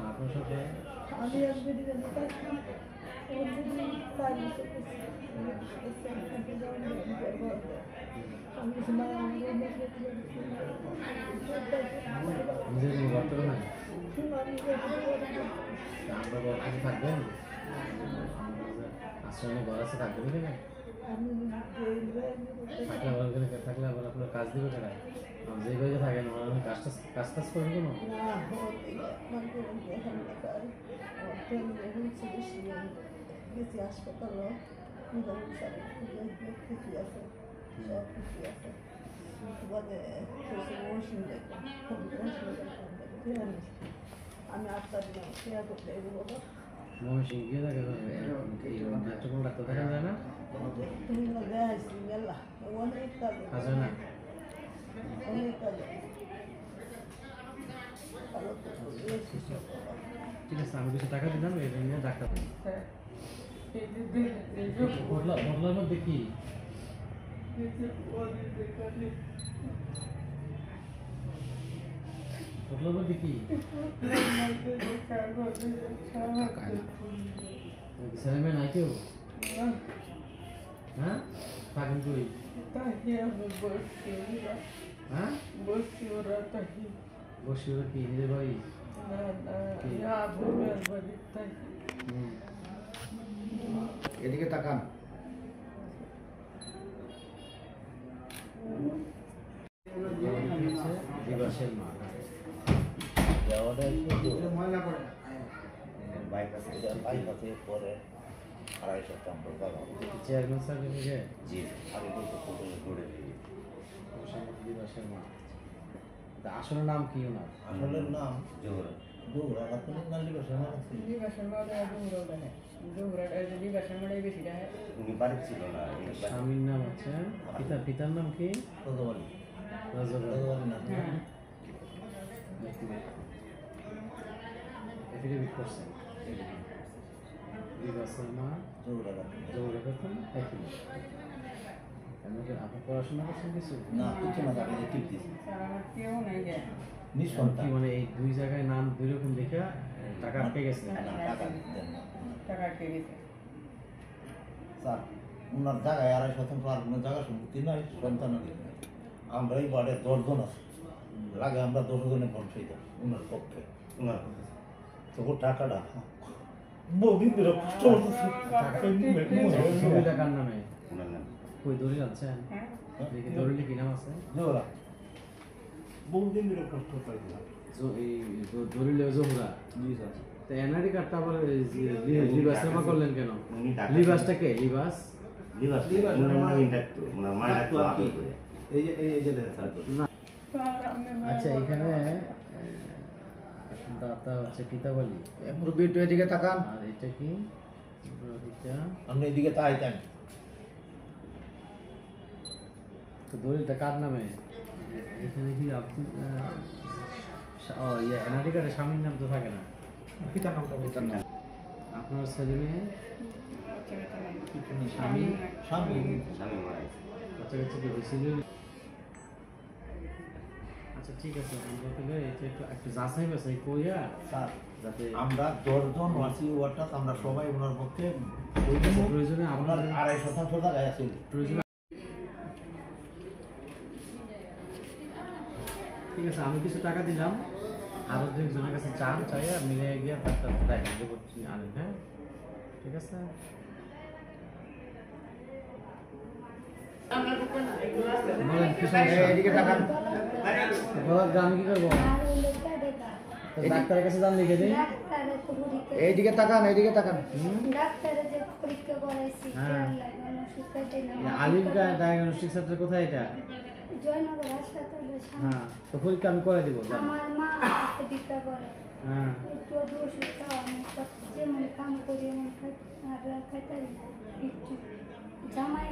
আপনার সাথে আমি আসবে দিকে নিজের বর্তমান নাই আমরা বর্তমানে থাকবেন আশ্রমে ঘর আছে থাকবেন এখানে থাকলে আবার আপনার কাজ দিবে কেন যে বাড়িতে থাকেন ওরা কাজ টাজ করবে কোনো হাসপাতাল আমি 8টা দিন শেয়ার করতে এগুলো ময়মনসিংহ গিয়ে থাকে একটা কোনো ডাক্তার দেখা যায় না আছে না ঠিক আছে আমি কিছু টাকা দিলাম এই জন্য ডাক্তার বদলার মধ্যে কি বদলার মধ্যে কি ছেলে মেয়ে নাই কেউ হ্যাঁ থাকেন কই হ্যাঁ বসি ওরা কি নিজের বাড়ি এদিকে তাকান দিবসের মা চেয়ারম্যান স্যার দিবসের মা আসলে নাম কি ওনার আসলের নাম জোহরা জোহরা আপনার নাম উনি বাড়ি ছিল না স্বামীর নাম হচ্ছে পিতার নাম কি এফিডেভিট করছেন দিবসের মা জোহরা বেতন একই আপনি পড়াশোনা করছেন কিছু না কিছু না তাকে টিপ দিয়েছি কি মানে এই দুই জায়গায় নাম দুই রকম দেখে টাকা আটকে গেছে স্যার ওনার জায়গায় 2.5 আর কোনো জায়গা সম্পত্তি নাই সন্তানাদি নাই আমরা এই বাড়ির 10 জন আছি লাগে আমরা 10 জনে পৌঁছে যাই ওনার পক্ষে ওনার তো টাকাটা বহুদিন ধরে টাকার নামে কই দলিল আছেন দেখি দলিলে কি নাম আছে জোহরা বহুদিন ধরে কষ্ট পাইছিলাম এই দলিলে জোহরা জি স্যার তো এনআইডি কার্ডটা আবার লিবাস নামা করলেন কেন লিবাসটা কে লিবাস আচ্ছা এখানে দাতা হচ্ছে কিতাবালি এদিকে তাকান আর এটা কি আপনি এদিকে তাকাইতেন তো দলিলটা কার নামে এখানে কি আপনি এনআইডি কার্ডে স্বামীর নাম তো থাকে না পিতার নাম আপনার ছেলে মেয়ে স্বামী কাছাকাছি কি হয়েছিল আচ্ছা ঠিক আছে আমরা তাহলে এটা একটু যাচাই বাছাই কইয়া স্যার যাতে আমরা 10 জন ওয়াসি ওয়াটার আমরা সবাই ওনার পক্ষে প্রয়োজনে আপনার আপনার 2.5% টাকা আছে প্রয়োজনে ঠিক আছে আমি কিছু টাকা দিলাম আরো দুজনের কাছে চান চাইয়া মিলে গিয়ে তার দেখা করছি আনেন হ্যাঁ ঠিক আছে বলেন কি সমস্যা এদিকে তাকান আমি কি করবো ডাক্তারের কাছে যান লিখে দিই এইদিকে তাকান হ্যাঁ আলিম ডায়াগনস্টিক সেন্টার কোথায় এটা জয়নগর হাসপাতালে হ্যাঁ তো পরীক্ষা আমি করে দিব আমার মা পরীক্ষা করে হ্যাঁ একটু ওষুধ খাওয়ানো যেমন কাম করি এমন খাইতে একটু জামাই